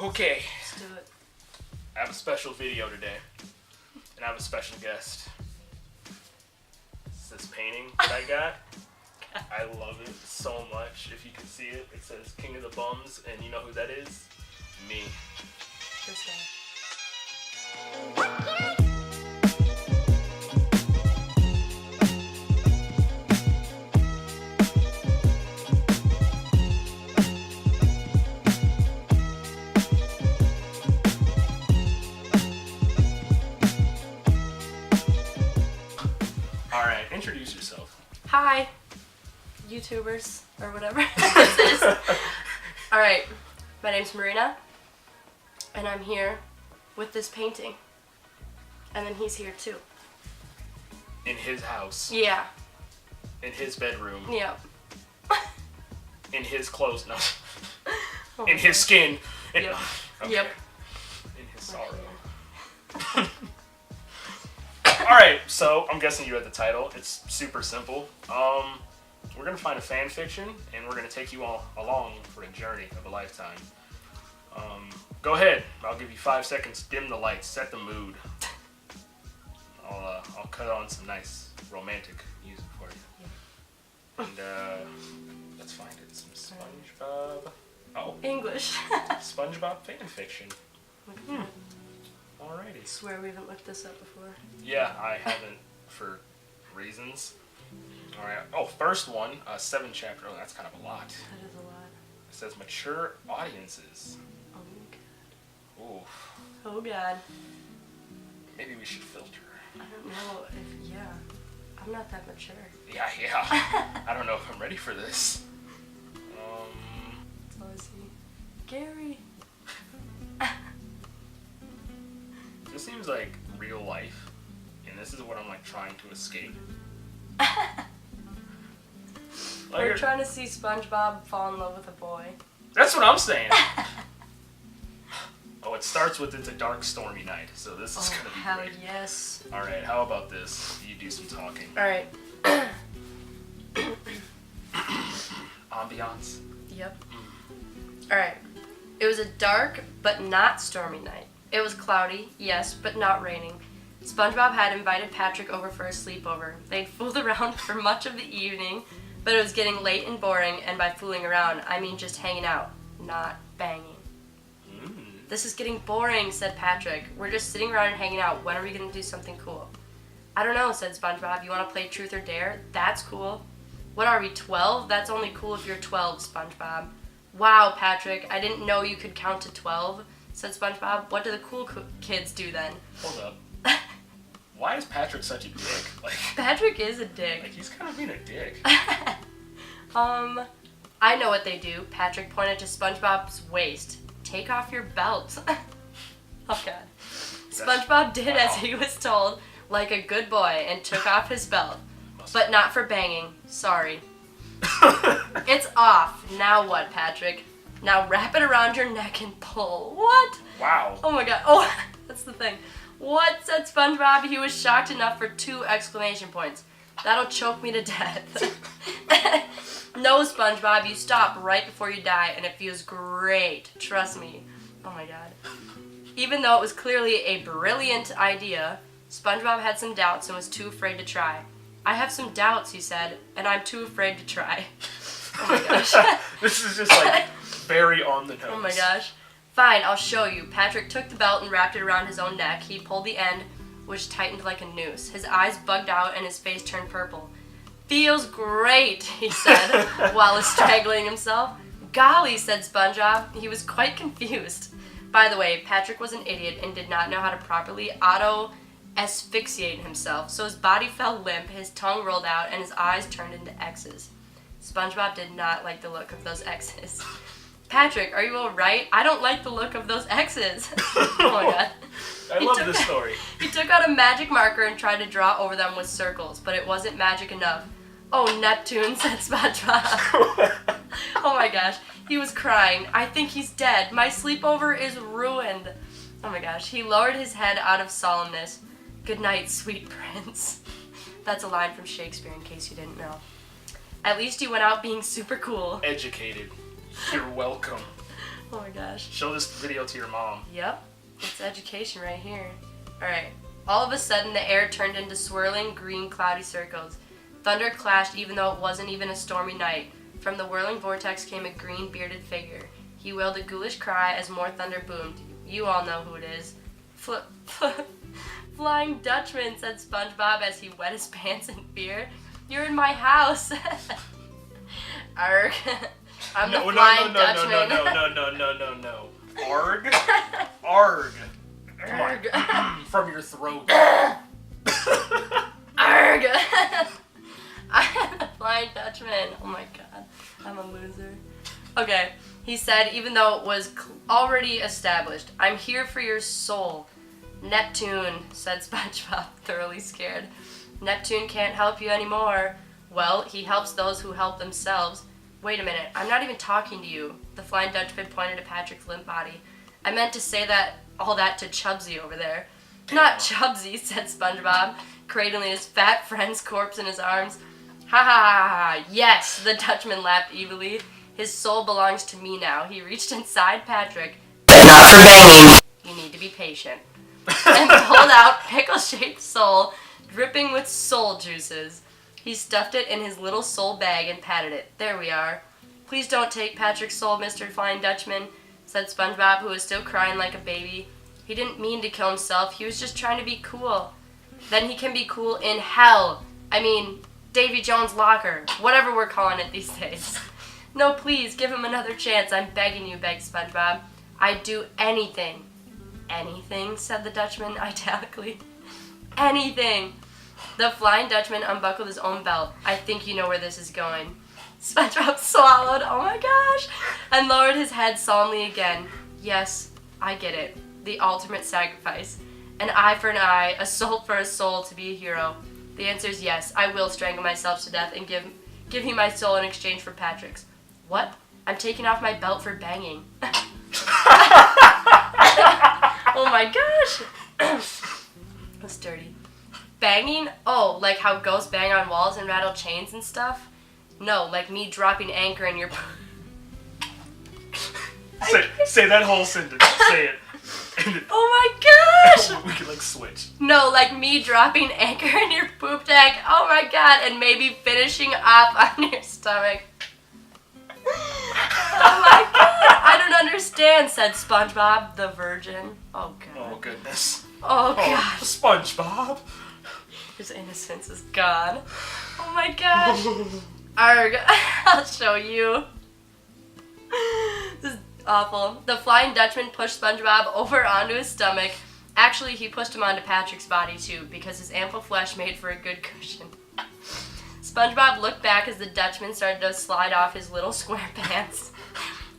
Okay. Let's do it. I have a special video today, and I have a special guest. It's this painting that I got. I love it so much. If you can see it, it says King of the Bums, and you know who that is? Me. This guy. Alright, introduce yourself. Hi, YouTubers, or whatever this is. Alright, my name's Marina, and I'm here with this painting. And then he's here too. In his house. Yeah. In his bedroom. Yep. In his clothes. No. Oh In his skin. In, Yep. okay. Yep. In his sorrow. Alright, so I'm guessing you read the title. It's super simple. We're going to find a fan fiction, and we're going to take you all along for a journey of a lifetime. Go ahead. I'll give you 5 seconds. Dim the lights. Set the mood. I'll cut on some nice romantic music for you. And let's find it. Some SpongeBob. Oh. English. SpongeBob fan fiction. I Alrighty. swear we haven't looked this up before. Yeah, I haven't for reasons. Alright. Oh, first one, 7 chapter. Oh, that's kind of a lot. That is a lot. It says mature audiences. Oh Ooh. god. Oh god. Maybe we should filter. I don't know if, yeah. I'm not that mature. Yeah. I don't know if I'm ready for this. That's all I see. Gary. This seems like real life, and this is what I'm like trying to escape. We're trying to see SpongeBob fall in love with a boy. That's what I'm saying. Oh, it starts with it's a dark, stormy night, so this is gonna be hell great. yes. All right, how about this? You do some talking. All right. Ambiance. Yep. All right. It was a dark but not stormy night. It was cloudy, yes, but not raining. SpongeBob had invited Patrick over for a sleepover. They'd fooled around for much of the evening, but it was getting late and boring, and by fooling around, I mean just hanging out, not banging. This is getting boring, said Patrick. We're just sitting around and hanging out. When are we going to do something cool? I don't know, said SpongeBob. You want to play Truth or Dare? That's cool. What are we, 12? That's only cool if you're 12, SpongeBob. Wow, Patrick, I didn't know you could count to 12, said SpongeBob. What do the cool kids do then? Hold up. Why is Patrick such a dick? Like, Patrick is a dick. Like, he's kind of being a dick. I know what they do. Patrick pointed to SpongeBob's waist. Take off your belt. Oh god. SpongeBob did as he was told, like a good boy, and took off his belt. But not for banging. Sorry. It's off. Now what, Patrick? Now wrap it around your neck and pull. What? Wow. Oh my god. Oh, that's the thing. What, said SpongeBob. He was shocked enough for 2 exclamation points. That'll choke me to death. No, SpongeBob, you stop right before you die, and it feels great. Trust me. Oh my god. Even though it was clearly a brilliant idea, SpongeBob had some doubts and was too afraid to try. I have some doubts, he said, and I'm too afraid to try. Oh my gosh. This is just like very on the nose. Oh my gosh. Fine, I'll show you. Patrick took the belt and wrapped it around his own neck. He pulled the end, which tightened like a noose. His eyes bugged out and his face turned purple. Feels great, he said, while strangling himself. Golly, said SpongeBob. He was quite confused. By the way, Patrick was an idiot and did not know how to properly auto-asphyxiate himself, so his body fell limp, his tongue rolled out, and his eyes turned into X's. SpongeBob did not like the look of those X's. Patrick, are you alright? I don't like the look of those X's. Oh my god. I love this story. He took out a magic marker and tried to draw over them with circles, but it wasn't magic enough. Oh, Neptune, said SpongeBob. Oh my gosh. He was crying. I think he's dead. My sleepover is ruined. Oh my gosh. He lowered his head out of solemnness. Good night, sweet prince. That's a line from Shakespeare in case you didn't know. At least you went out being super cool. Educated. You're welcome. Oh my gosh. Show this video to your mom. Yep. It's education right here. Alright. All of a sudden, the air turned into swirling, green, cloudy circles. Thunder clashed even though it wasn't even a stormy night. From the whirling vortex came a green, bearded figure. He wailed a ghoulish cry as more thunder boomed. You all know who it is. Flying Dutchman, said SpongeBob as he wet his pants in fear. You're in my house. Arg. I'm the Flying Dutchman. No. Arg? Arg. Come on. From your throat. Arg. I'm the Flying Dutchman. Oh my god. I'm a loser. Okay. He said, even though it was already established, I'm here for your soul. Neptune, said SpongeBob, thoroughly scared. Neptune can't help you anymore. Well, he helps those who help themselves. Wait a minute, I'm not even talking to you. The Flying Dutchman pointed to Patrick's limp body. I meant to say all that to Chubsy over there. Not Chubsy, said SpongeBob, cradling his fat friend's corpse in his arms. Ha ha ha ha, yes, the Dutchman laughed evilly. His soul belongs to me now. He reached inside Patrick. Not for banging. You need to be patient. And pulled out pickle-shaped soul, dripping with soul juices. He stuffed it in his little soul bag and patted it. There we are. Please don't take Patrick's soul, Mr. Flying Dutchman, said SpongeBob, who was still crying like a baby. He didn't mean to kill himself. He was just trying to be cool. Then he can be cool in hell. I mean, Davy Jones' locker. Whatever we're calling it these days. No, please, give him another chance. I'm begging you, begged SpongeBob. I'd do anything. Anything, said the Dutchman italically. Anything. The Flying Dutchman unbuckled his own belt. I think you know where this is going. SpongeBob swallowed, oh my gosh, and lowered his head solemnly again. Yes, I get it. The ultimate sacrifice. An eye for an eye, a soul for a soul to be a hero. The answer is yes, I will strangle myself to death and give you my soul in exchange for Patrick's. What? I'm taking off my belt for banging. Oh my gosh. That's dirty. Banging? Oh, like how ghosts bang on walls and rattle chains and stuff? No, like me dropping anchor in your... Say that whole sentence. Say it. Oh my gosh! We could like switch. No, like me dropping anchor in your poop deck. Oh my god, and maybe finishing up on your stomach. Oh my god! I don't understand, said SpongeBob, the virgin. Oh god. Oh goodness. Oh god. SpongeBob. His innocence is gone. Oh my gosh. Arg. I'll show you. This is awful. The Flying Dutchman pushed SpongeBob over onto his stomach. Actually, he pushed him onto Patrick's body too, because his ample flesh made for a good cushion. SpongeBob looked back as the Dutchman started to slide off his little square pants.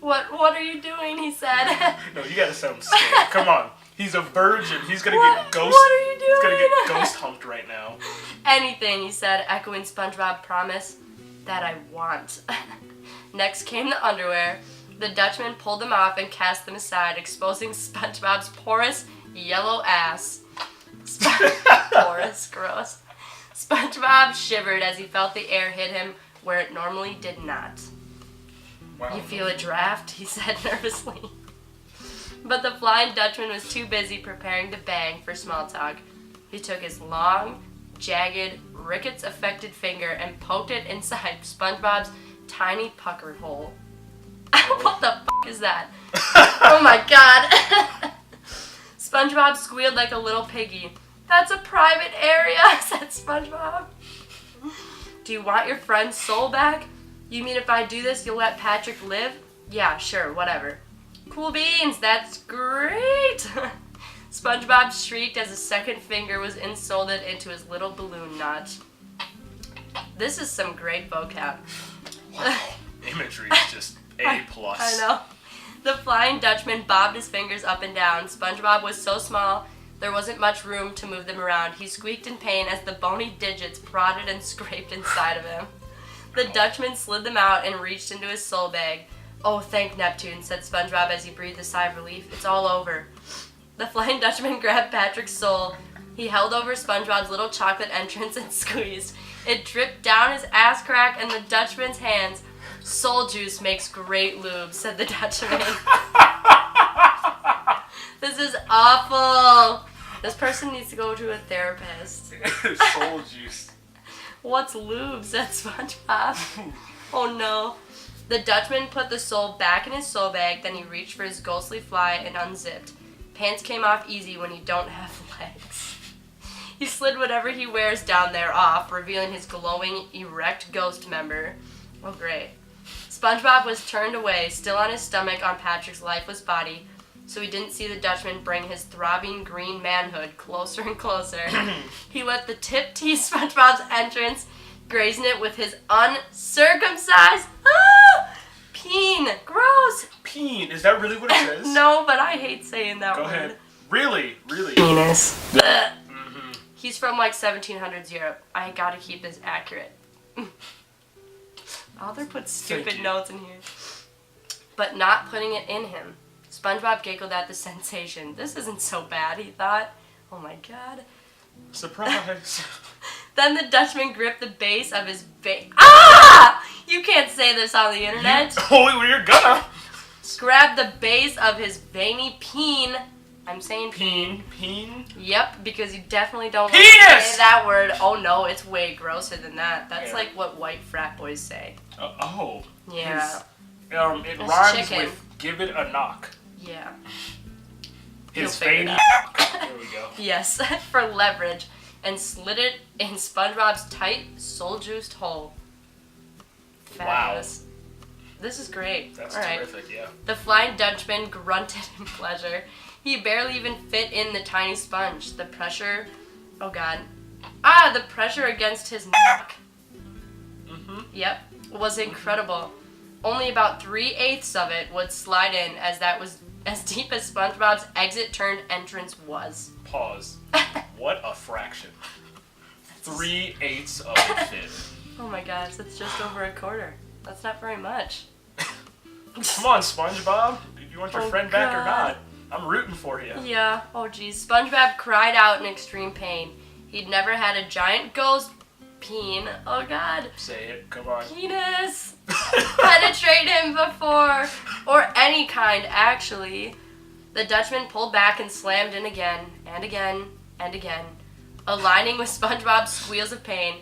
What are you doing? He said. No, you gotta sound scared. Come on. He's a virgin. He's gonna get ghost. What are you doing? He's gonna get ghost humped right now. Anything, he said, echoing SpongeBob's promise that I want. Next came the underwear. The Dutchman pulled them off and cast them aside, exposing SpongeBob's porous yellow ass. Porous, gross. SpongeBob shivered as he felt the air hit him where it normally did not. Wow. You feel a draft? He said nervously. But the Flying Dutchman was too busy preparing to bang for small talk. He took his long, jagged, rickets-affected finger and poked it inside SpongeBob's tiny pucker hole. What the f*** is that? Oh my god. SpongeBob squealed like a little piggy. That's a private area, said SpongeBob. Do you want your friend's soul back? You mean if I do this, you'll let Patrick live? Yeah, sure, whatever. Cool beans, that's great! SpongeBob shrieked as a second finger was inserted into his little balloon notch. This is some great vocab. Wow. Imagery is just A+. I know. The Flying Dutchman bobbed his fingers up and down. SpongeBob was so small, there wasn't much room to move them around. He squeaked in pain as the bony digits prodded and scraped inside of him. The Dutchman slid them out and reached into his soul bag. Oh, thank Neptune, said SpongeBob as he breathed a sigh of relief. It's all over. The Flying Dutchman grabbed Patrick's soul. He held over SpongeBob's little chocolate entrance and squeezed. It dripped down his ass crack and the Dutchman's hands. Soul juice makes great lube, said the Dutchman. This is awful. This person needs to go to a therapist. Soul juice. What's lube, said SpongeBob. Oh no. The Dutchman put the soul back in his soul bag, then he reached for his ghostly fly and unzipped. Pants came off easy when you don't have legs. He slid whatever he wears down there off, revealing his glowing, erect ghost member. Oh great. SpongeBob was turned away, still on his stomach on Patrick's lifeless body, so he didn't see the Dutchman bring his throbbing green manhood closer and closer. He let the tip tease SpongeBob's entrance, grazing it with his uncircumcised peen. Gross. Peen. Is that really what it says? No, but I hate saying that word. Go ahead. Really? Penis. Mm-hmm. He's from like 1700s Europe. I gotta keep this accurate. Author put stupid notes in here. But not putting it in him. SpongeBob giggled at the sensation. This isn't so bad, he thought. Oh my god. Surprise. Then the Dutchman gripped the base of his Ah! You can't say this on the internet. You're gonna. Grabbed the base of his veiny peen. I'm saying Peen. Yep, because you definitely don't Penis! want to say that word. Oh no, it's way grosser than that. That's like what white frat boys say. It Yeah. rhymes chicken. with give it a knock. Yeah. His veiny knock. There we go. Yes, for leverage, and slid it in SpongeBob's tight, soul-juiced hole. Fabulous. Wow. This is great. That's all right. terrific, yeah. The Flying Dutchman grunted in pleasure. He barely even fit in the tiny sponge. The pressure... Oh, God. The pressure against his neck. Mm-hmm. Yep. Was incredible. Only about 3/8 of it would slide in, as that was as deep as SpongeBob's exit-turned entrance was. Pause. What a fraction. 3/8 of it fit. Oh my gosh, that's just over a quarter. That's not very much. Come on, SpongeBob. Do you want your friend back or not? I'm rooting for you. Yeah. Oh geez. SpongeBob cried out in extreme pain. He'd never had a giant ghost peen. Oh god. Say it. Come on. Penis. Penetrate him before. Or any kind, actually. The Dutchman pulled back and slammed in again, and again, and again. Aligning with SpongeBob's squeals of pain,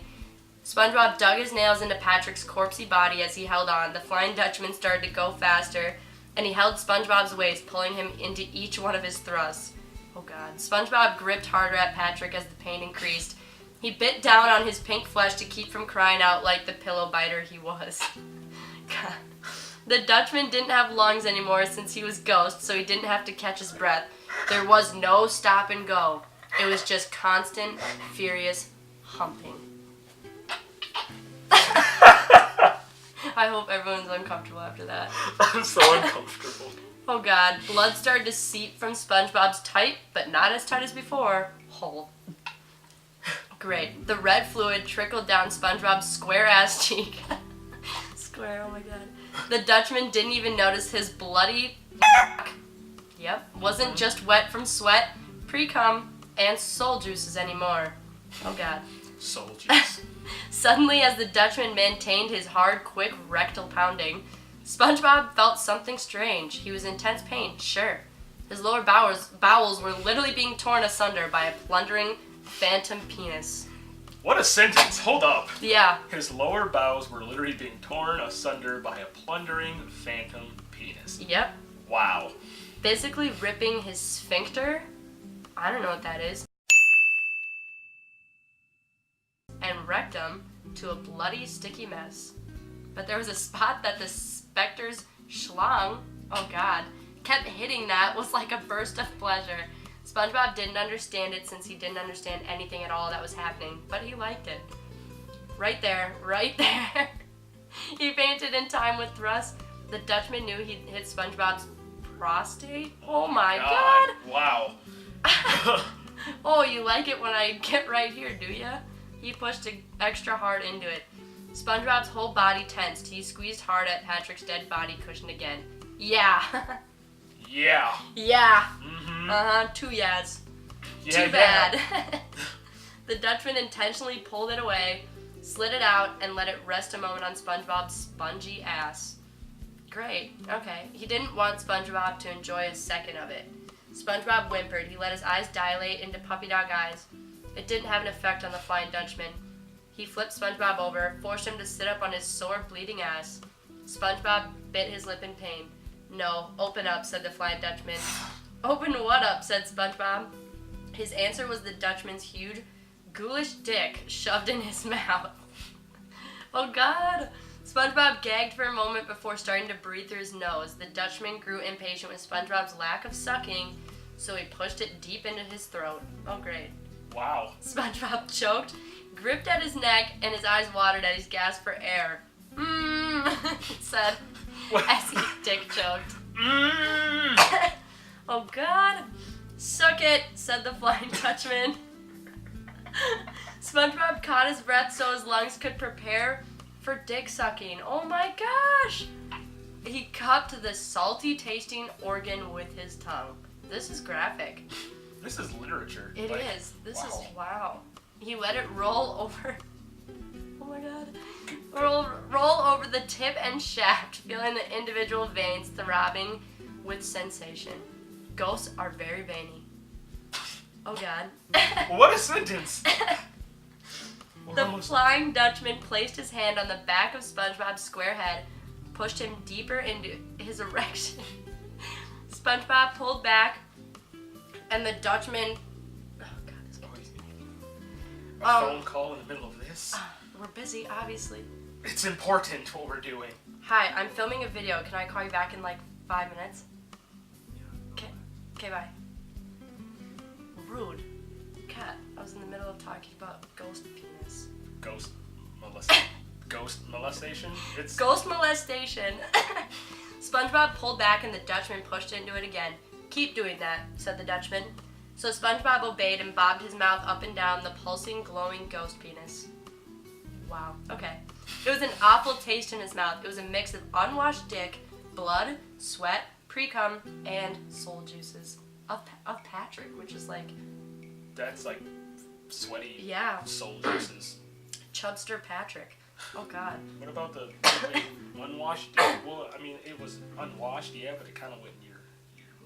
SpongeBob dug his nails into Patrick's corpsey body as he held on. The Flying Dutchman started to go faster, and he held SpongeBob's waist, pulling him into each one of his thrusts. Oh god. SpongeBob gripped harder at Patrick as the pain increased. He bit down on his pink flesh to keep from crying out like the pillow biter he was. God. The Dutchman didn't have lungs anymore since he was ghost, so he didn't have to catch his breath. There was no stop and go. It was just constant, furious humping. I hope everyone's uncomfortable after that. I'm so uncomfortable. Oh god, blood started to seep from SpongeBob's tight, but not as tight as before, hole. Great. The red fluid trickled down SpongeBob's square-ass cheek. Square, oh my god. The Dutchman didn't even notice his bloody Yep, wasn't just wet from sweat, pre-cum, and soul juices anymore. Oh god. Soul juice. Suddenly, as the Dutchman maintained his hard, quick rectal pounding, SpongeBob felt something strange. He was in intense pain, sure. His lower bowels were literally being torn asunder by a plundering phantom penis. What a sentence. Hold up. Yeah. His lower bowels were literally being torn asunder by a plundering phantom penis. Yep. Wow. Basically ripping his sphincter. I don't know what that is. And rectum to a bloody, sticky mess. But there was a spot that the specter's schlong, oh god, kept hitting that was like a burst of pleasure. SpongeBob didn't understand it since he didn't understand anything at all that was happening, but he liked it. Right there, right there. He fainted in time with thrusts. The Dutchman knew he'd hit SpongeBob's prostate. Oh my god. Wow. Oh, you like it when I get right here, do ya? He pushed extra hard into it. SpongeBob's whole body tensed. He squeezed hard at Patrick's dead body cushion again. Yeah. Yeah. Yeah. Mm-hmm. Uh-huh, 2 yeahs. Yeah, Too bad. The Dutchman intentionally pulled it away. slid it out, and let it rest a moment on SpongeBob's spongy ass. Great, okay. He didn't want SpongeBob to enjoy a second of it. SpongeBob whimpered. He let his eyes dilate into puppy dog eyes. It didn't have an effect on the Flying Dutchman. He flipped SpongeBob over, forced him to sit up on his sore, bleeding ass. SpongeBob bit his lip in pain. No, open up, said the Flying Dutchman. Open what up, said SpongeBob. His answer was the Dutchman's huge, ghoulish dick shoved in his mouth. Oh God! SpongeBob gagged for a moment before starting to breathe through his nose. The Dutchman grew impatient with SpongeBob's lack of sucking, so he pushed it deep into his throat. Oh great. Wow. SpongeBob choked, gripped at his neck, and his eyes watered as he gasped for air. It said, as his dick choked. Oh God. Suck it, said the Flying Dutchman. SpongeBob caught his breath so his lungs could prepare for dick sucking. Oh my gosh! He cupped the salty tasting organ with his tongue. This is graphic. This is literature. It is. This is wow. He let it roll over. Oh my God. Roll over the tip and shaft, feeling the individual veins throbbing with sensation. Ghosts are very veiny. Oh God. What a sentence! The Flying Dutchman placed his hand on the back of SpongeBob's square head, pushed him deeper into his erection. SpongeBob pulled back, and the Dutchman... Oh God, this A phone call in the middle of this? We're busy, obviously. It's important what we're doing. Hi, I'm filming a video. Can I call you back in like 5 minutes? Okay, bye. Rude. Cat, I was in the middle of talking about ghost penis. Ghost molestation? It's Ghost molestation. SpongeBob pulled back and the Dutchman pushed into it again. Keep doing that, said the Dutchman. So SpongeBob obeyed and bobbed his mouth up and down the pulsing, glowing ghost penis. Wow, okay. It was an awful taste in his mouth. It was a mix of unwashed dick, blood, sweat, pre-cum, and soul juices. Of Patrick, which is like... That's like sweaty soul juices. Chubster Patrick. Oh God. What about the unwashed dick? Well, I mean, it was unwashed, yeah, but it kind of went in your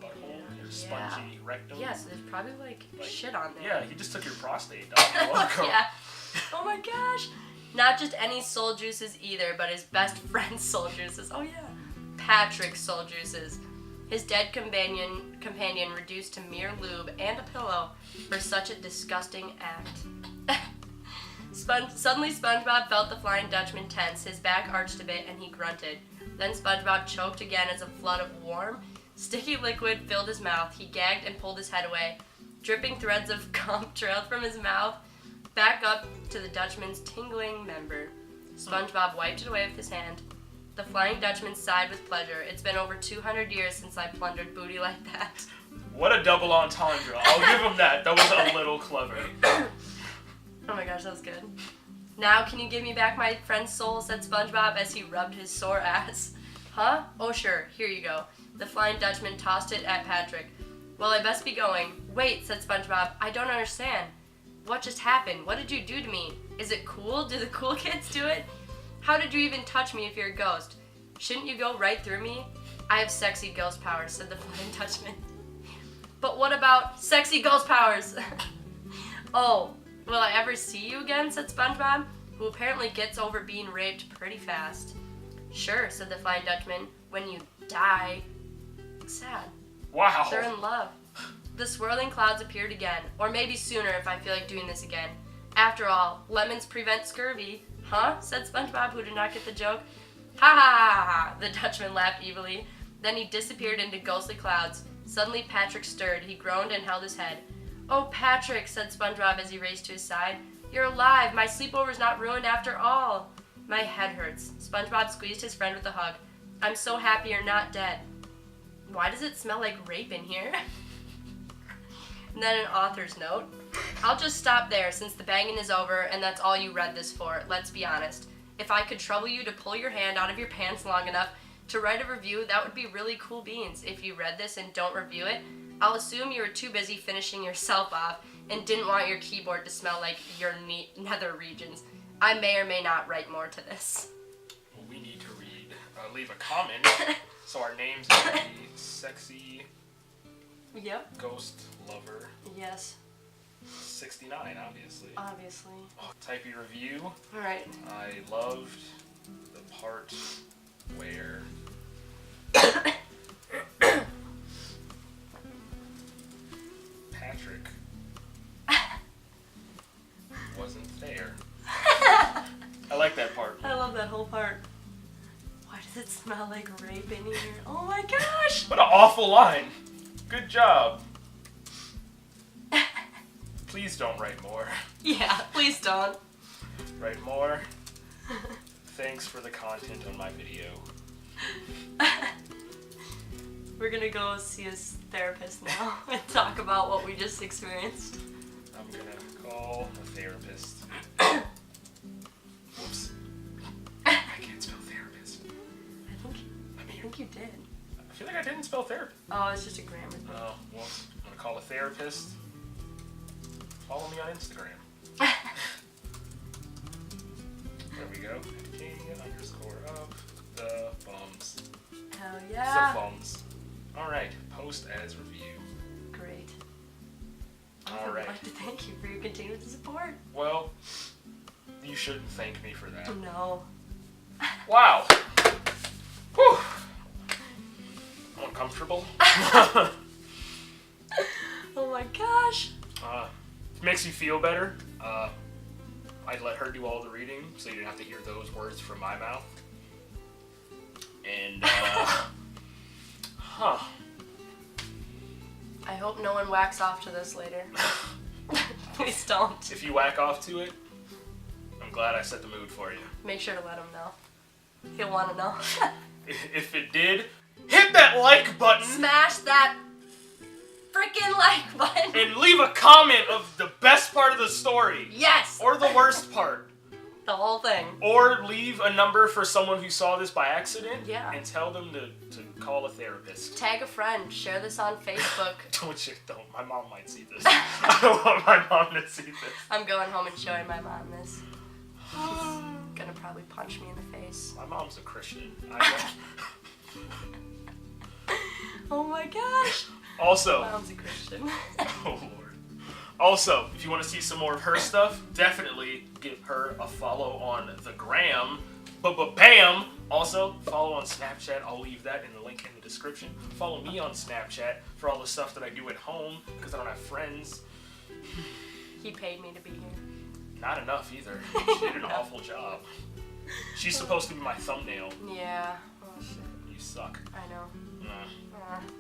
butthole, your spongy rectum. Yeah, so there's probably like shit on there. Yeah, he just took your prostate, dog. Yeah. Oh my gosh. Not just any soul juices either, but his best friend's soul juices. Oh yeah. Patrick's soul juices. His dead companion reduced to mere lube and a pillow for such a disgusting act. Suddenly SpongeBob felt the Flying Dutchman tense. His back arched a bit and he grunted. Then SpongeBob choked again as a flood of warm, sticky liquid filled his mouth. He gagged and pulled his head away. Dripping threads of cum trailed from his mouth back up to the Dutchman's tingling member. SpongeBob wiped it away with his hand. The Flying Dutchman sighed with pleasure. It's been over 200 years since I plundered booty like that. What a double entendre. I'll give him that. That was a little clever. Oh my gosh, that was good. Now can you give me back my friend's soul, said SpongeBob as he rubbed his sore ass. Huh? Oh sure, here you go. The Flying Dutchman tossed it at Patrick. Well, I best be going. Wait, said SpongeBob. I don't understand. What just happened? What did you do to me? Is it cool? Do the cool kids do it? How did you even touch me if you're a ghost? Shouldn't you go right through me? I have sexy ghost powers, said the Flying Dutchman. But what about sexy ghost powers? Oh, will I ever see you again, said SpongeBob, who apparently gets over being raped pretty fast. Sure, said the Flying Dutchman, when you die. Sad. Wow. They're in love. The swirling clouds appeared again, or maybe sooner if I feel like doing this again. After all, lemons prevent scurvy. Huh? Said SpongeBob, who did not get the joke. Ha ha ha ha! The Dutchman laughed evilly. Then he disappeared into ghostly clouds. Suddenly Patrick stirred. He groaned and held his head. Oh, Patrick, said SpongeBob as he raced to his side. You're alive. My sleepover's not ruined after all. My head hurts. SpongeBob squeezed his friend with a hug. I'm so happy you're not dead. Why does it smell like rape in here? And then an author's note. I'll just stop there since the banging is over and that's all you read this for. Let's be honest. If I could trouble you to pull your hand out of your pants long enough to write a review, that would be really cool beans. If you read this and don't review it, I'll assume you were too busy finishing yourself off and didn't want your keyboard to smell like your nether regions. I may or may not write more to this. Well, we need to leave a comment so our names can be Sexy Yep. Ghost Lover. Yes. 69, obviously. Obviously. Oh, type your review. Alright. I loved the part where Patrick wasn't there. I like that part. I love that whole part. Why does it smell like rape in here? Oh my gosh! What an awful line. Good job. Please don't write more. Yeah, please don't. Write more. Thanks for the content on my video. We're gonna go see a therapist now and talk about what we just experienced. I'm gonna call a therapist. Whoops. I can't spell therapist. I think you did. I feel like I didn't spell therapist. Oh, it's just a grammar thing. Oh, well, I'm gonna call a therapist. Follow me on Instagram. There we go. _of_the_bums. Hell The yeah. bums. Alright, post as review. Great. I All would right. like to thank you for your continued support. Well, you shouldn't thank me for that. No. Wow. Whew. Uncomfortable. Oh my gosh. Makes you feel better. I'd let her do all the reading, so you didn't have to hear those words from my mouth. And, huh. I hope no one whacks off to this later. Please don't. If you whack off to it, I'm glad I set the mood for you. Make sure to let him know. He'll want to know. If it did, hit that like button Smash that freaking like button. and leave a comment of the best part of the story. Yes. Or the worst part. The whole thing. Or leave a number for someone who saw this by accident. Yeah. And tell them to call a therapist. Tag a friend. Share this on Facebook. Don't. My mom might see this. I don't want my mom to see this. I'm going home and showing my mom this. She's gonna probably punch me in the face. My mom's a Christian. Oh my gosh. Also. Mom's a Christian. Oh Lord. Also, if you want to see some more of her stuff, definitely give her a follow on the gram. Bam! Also, follow on Snapchat. I'll leave that in the link in the description. Follow me on Snapchat for all the stuff that I do at home because I don't have friends. He paid me to be here. Not enough either. She did an awful job. She's supposed to be my thumbnail. Yeah. Oh shit. You suck. I know.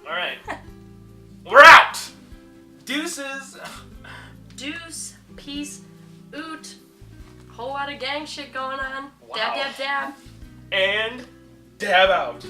Alright. We're out! Deuces! Deuce, peace, oot. Whole lot of gang shit going on. Wow. Dab, dab, dab. And dab out.